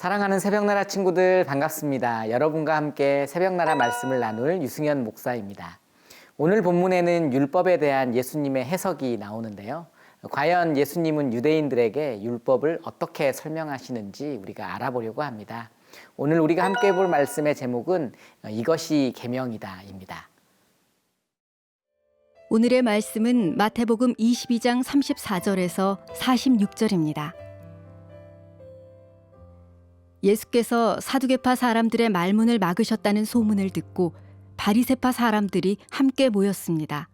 사랑하는 새벽나라 친구들 반갑습니다. 여러분과 함께 새벽나라 말씀을 나눌 유승현 목사입니다. 오늘 본문에는 율법에 대한 예수님의 해석이 나오는데요. 과연 예수님은 유대인들에게 율법을 어떻게 설명하시는지 우리가 알아보려고 합니다. 오늘 우리가 함께 볼 말씀의 제목은 이것이 계명이다입니다. 오늘의 말씀은 마태복음 22장 34절에서 46절입니다. 예수께서 사두개파 사람들의 말문을 막으셨다는 소문을 듣고 바리새파 사람들이 함께 모였습니다.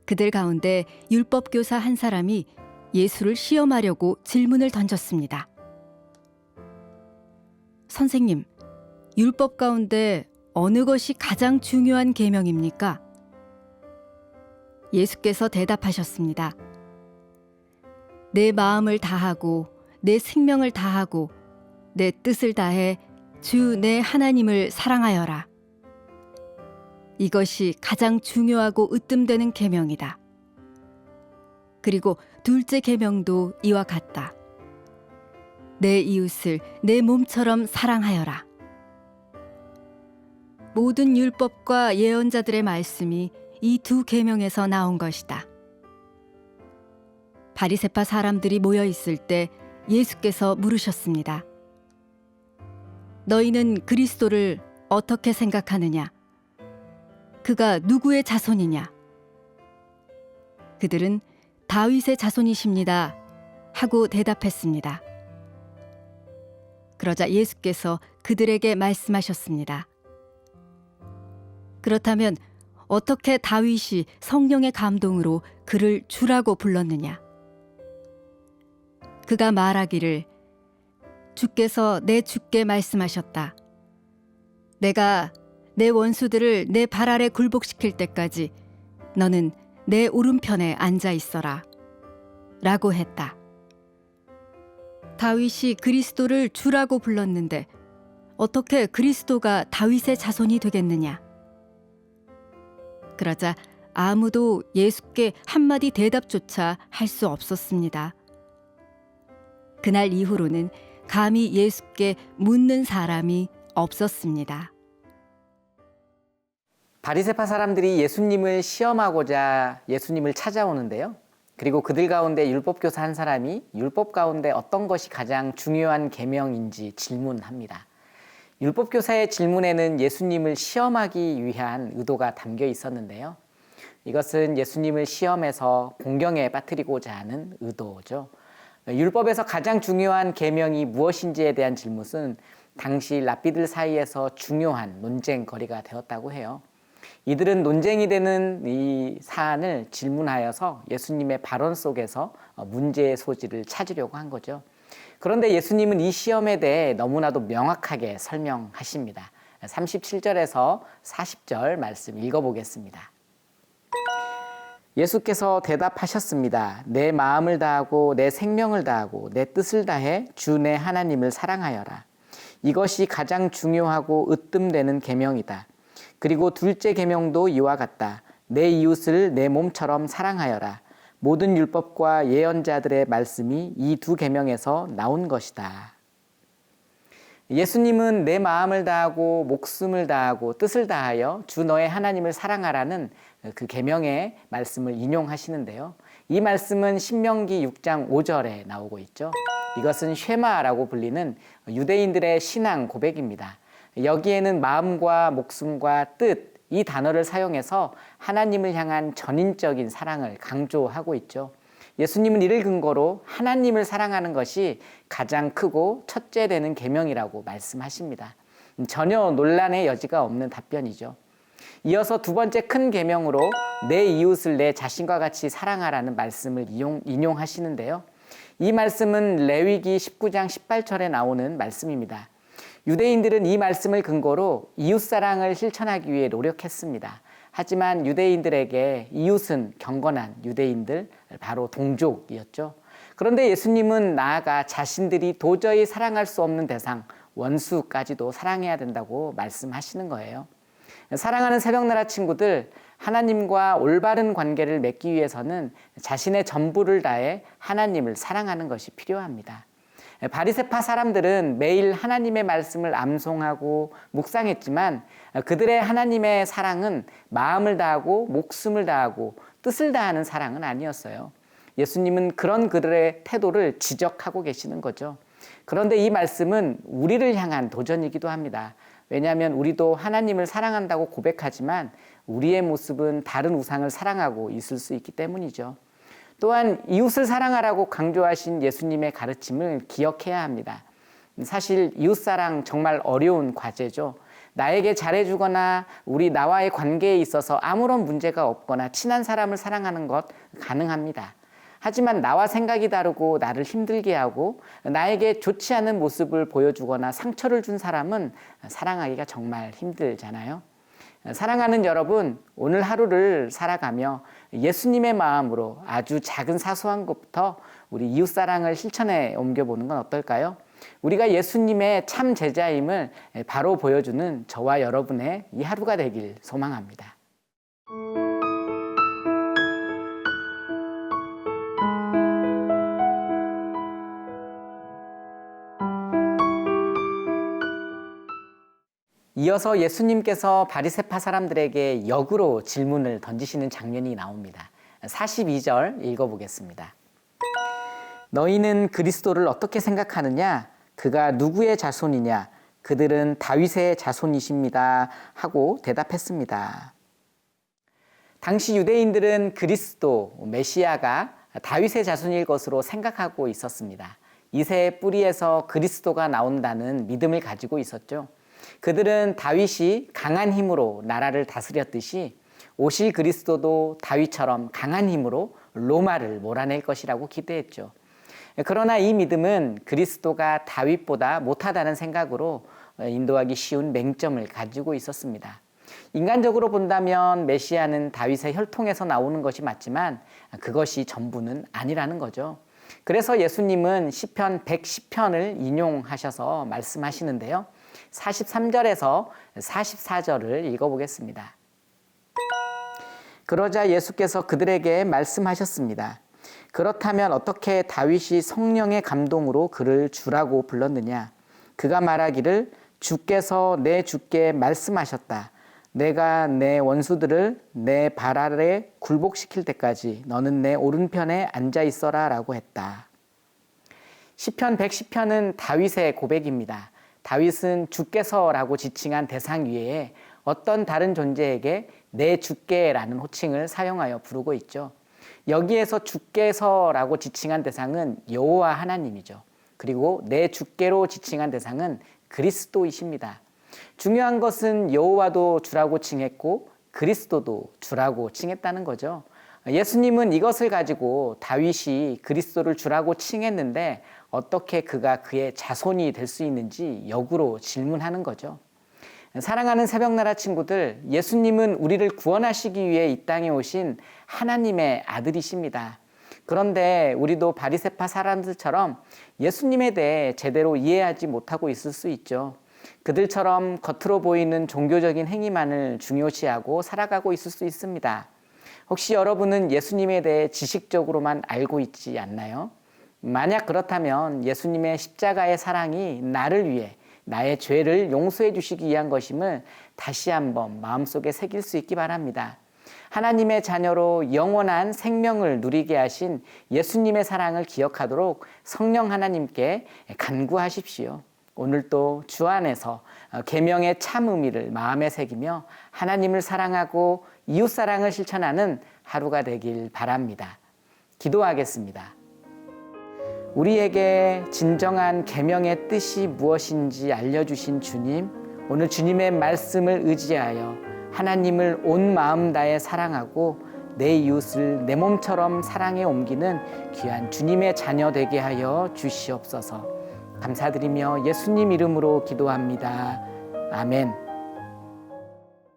그들 가운데 율법교사 한 사람이 예수를 시험하려고 질문을 던졌습니다. 선생님, 율법 가운데 어느 것이 가장 중요한 계명입니까? 예수께서 대답하셨습니다. 내 마음을 다하고 내 생명을 다하고 내 뜻을 다해 주 내 하나님을 사랑하여라. 이것이 가장 중요하고 으뜸되는 계명이다. 그리고 둘째 계명도 이와 같다. 내 이웃을 내 몸처럼 사랑하여라. 모든 율법과 예언자들의 말씀이 이 두 계명에서 나온 것이다. 바리새파 사람들이 모여 있을 때 예수께서 물으셨습니다. 너희는 그리스도를 어떻게 생각하느냐? 그가 누구의 자손이냐? 그들은 다윗의 자손이십니다. 하고 대답했습니다. 그러자 예수께서 그들에게 말씀하셨습니다. 그렇다면 어떻게 다윗이 성령의 감동으로 그를 주라고 불렀느냐? 그가 말하기를 주께서 내 주께 말씀하셨다. 내가 내 원수들을 내 발 아래 굴복시킬 때까지 너는 내 오른편에 앉아 있어라. 라고 했다. 다윗이 그리스도를 주라고 불렀는데 어떻게 그리스도가 다윗의 자손이 되겠느냐? 그러자 아무도 예수께 한마디 대답조차 할 수 없었습니다. 그날 이후로는 감히 예수께 묻는 사람이 없었습니다. 바리새파 사람들이 예수님을 시험하고자 예수님을 찾아오는데요. 그리고 그들 가운데 율법교사 한 사람이 율법 가운데 어떤 것이 가장 중요한 계명인지 질문합니다. 율법교사의 질문에는 예수님을 시험하기 위한 의도가 담겨 있었는데요. 이것은 예수님을 시험해서 공경에 빠뜨리고자 하는 의도죠. 율법에서 가장 중요한 계명이 무엇인지에 대한 질문은 당시 랍비들 사이에서 중요한 논쟁거리가 되었다고 해요. 이들은 논쟁이 되는 이 사안을 질문하여서 예수님의 발언 속에서 문제의 소지를 찾으려고 한 거죠. 그런데 예수님은 이 시험에 대해 너무나도 명확하게 설명하십니다. 37절에서 40절 말씀 읽어보겠습니다. 예수께서 대답하셨습니다. 내 마음을 다하고 내 생명을 다하고 내 뜻을 다해 주 내 하나님을 사랑하여라. 이것이 가장 중요하고 으뜸되는 계명이다. 그리고 둘째 계명도 이와 같다. 내 이웃을 내 몸처럼 사랑하여라. 모든 율법과 예언자들의 말씀이 이 두 계명에서 나온 것이다. 예수님은 내 마음을 다하고 목숨을 다하고 뜻을 다하여 주 너의 하나님을 사랑하라는 그 계명의 말씀을 인용하시는데요. 이 말씀은 신명기 6장 5절에 나오고 있죠. 이것은 쉐마라고 불리는 유대인들의 신앙 고백입니다. 여기에는 마음과 목숨과 뜻, 이 단어를 사용해서 하나님을 향한 전인적인 사랑을 강조하고 있죠. 예수님은 이를 근거로 하나님을 사랑하는 것이 가장 크고 첫째 되는 계명이라고 말씀하십니다. 전혀 논란의 여지가 없는 답변이죠. 이어서 두 번째 큰 계명으로 내 이웃을 내 자신과 같이 사랑하라는 말씀을 인용하시는데요. 이 말씀은 레위기 19장 18절에 나오는 말씀입니다. 유대인들은 이 말씀을 근거로 이웃사랑을 실천하기 위해 노력했습니다. 하지만 유대인들에게 이웃은 경건한 유대인들, 바로 동족이었죠. 그런데 예수님은 나아가 자신들이 도저히 사랑할 수 없는 대상, 원수까지도 사랑해야 된다고 말씀하시는 거예요. 사랑하는 새벽나라 친구들, 하나님과 올바른 관계를 맺기 위해서는 자신의 전부를 다해 하나님을 사랑하는 것이 필요합니다. 바리새파 사람들은 매일 하나님의 말씀을 암송하고 묵상했지만 그들의 하나님의 사랑은 마음을 다하고 목숨을 다하고 뜻을 다하는 사랑은 아니었어요. 예수님은 그런 그들의 태도를 지적하고 계시는 거죠. 그런데 이 말씀은 우리를 향한 도전이기도 합니다. 왜냐하면 우리도 하나님을 사랑한다고 고백하지만 우리의 모습은 다른 우상을 사랑하고 있을 수 있기 때문이죠. 또한 이웃을 사랑하라고 강조하신 예수님의 가르침을 기억해야 합니다. 사실 이웃사랑 정말 어려운 과제죠. 나에게 잘해주거나 나와의 관계에 있어서 아무런 문제가 없거나 친한 사람을 사랑하는 것 가능합니다. 하지만 나와 생각이 다르고 나를 힘들게 하고 나에게 좋지 않은 모습을 보여주거나 상처를 준 사람은 사랑하기가 정말 힘들잖아요. 사랑하는 여러분, 오늘 하루를 살아가며 예수님의 마음으로 아주 작은 사소한 것부터 우리 이웃사랑을 실천해 옮겨보는 건 어떨까요? 우리가 예수님의 참 제자임을 바로 보여주는 저와 여러분의 이 하루가 되길 소망합니다. 이어서 예수님께서 바리새파 사람들에게 역으로 질문을 던지시는 장면이 나옵니다. 42절 읽어보겠습니다. 너희는 그리스도를 어떻게 생각하느냐? 그가 누구의 자손이냐? 그들은 다윗의 자손이십니다. 하고 대답했습니다. 당시 유대인들은 그리스도, 메시아가 다윗의 자손일 것으로 생각하고 있었습니다. 이새의 뿌리에서 그리스도가 나온다는 믿음을 가지고 있었죠. 그들은 다윗이 강한 힘으로 나라를 다스렸듯이 오실 그리스도도 다윗처럼 강한 힘으로 로마를 몰아낼 것이라고 기대했죠. 그러나 이 믿음은 그리스도가 다윗보다 못하다는 생각으로 인도하기 쉬운 맹점을 가지고 있었습니다. 인간적으로 본다면 메시아는 다윗의 혈통에서 나오는 것이 맞지만 그것이 전부는 아니라는 거죠. 그래서 예수님은 시편 110편을 인용하셔서 말씀하시는데요. 43절에서 44절을 읽어보겠습니다. 그러자 예수께서 그들에게 말씀하셨습니다. 그렇다면 어떻게 다윗이 성령의 감동으로 그를 주라고 불렀느냐? 그가 말하기를 주께서 내 주께 말씀하셨다. 내가 내 원수들을 내 발 아래 굴복시킬 때까지 너는 내 오른편에 앉아 있어라 라고 했다. 시편 110편은 다윗의 고백입니다. 다윗은 주께서라고 지칭한 대상 위에 어떤 다른 존재에게 내 주께라는 호칭을 사용하여 부르고 있죠. 여기에서 주께서라고 지칭한 대상은 여호와 하나님이죠. 그리고 내 주께로 지칭한 대상은 그리스도이십니다. 중요한 것은 여호와도 주라고 칭했고 그리스도도 주라고 칭했다는 거죠. 예수님은 이것을 가지고 다윗이 그리스도를 주라고 칭했는데 어떻게 그가 그의 자손이 될 수 있는지 역으로 질문하는 거죠. 사랑하는 새벽나라 친구들, 예수님은 우리를 구원하시기 위해 이 땅에 오신 하나님의 아들이십니다. 그런데 우리도 바리새파 사람들처럼 예수님에 대해 제대로 이해하지 못하고 있을 수 있죠. 그들처럼 겉으로 보이는 종교적인 행위만을 중요시하고 살아가고 있을 수 있습니다. 혹시 여러분은 예수님에 대해 지식적으로만 알고 있지 않나요? 만약 그렇다면 예수님의 십자가의 사랑이 나를 위해 나의 죄를 용서해 주시기 위한 것임을 다시 한번 마음속에 새길 수 있기 바랍니다. 하나님의 자녀로 영원한 생명을 누리게 하신 예수님의 사랑을 기억하도록 성령 하나님께 간구하십시오. 오늘도 주 안에서 계명의 참 의미를 마음에 새기며 하나님을 사랑하고 이웃사랑을 실천하는 하루가 되길 바랍니다. 기도하겠습니다. 우리에게 진정한 계명의 뜻이 무엇인지 알려주신 주님, 오늘 주님의 말씀을 의지하여 하나님을 온 마음 다해 사랑하고 내 이웃을 내 몸처럼 사랑해 옮기는 귀한 주님의 자녀 되게 하여 주시옵소서. 감사드리며 예수님 이름으로 기도합니다. 아멘.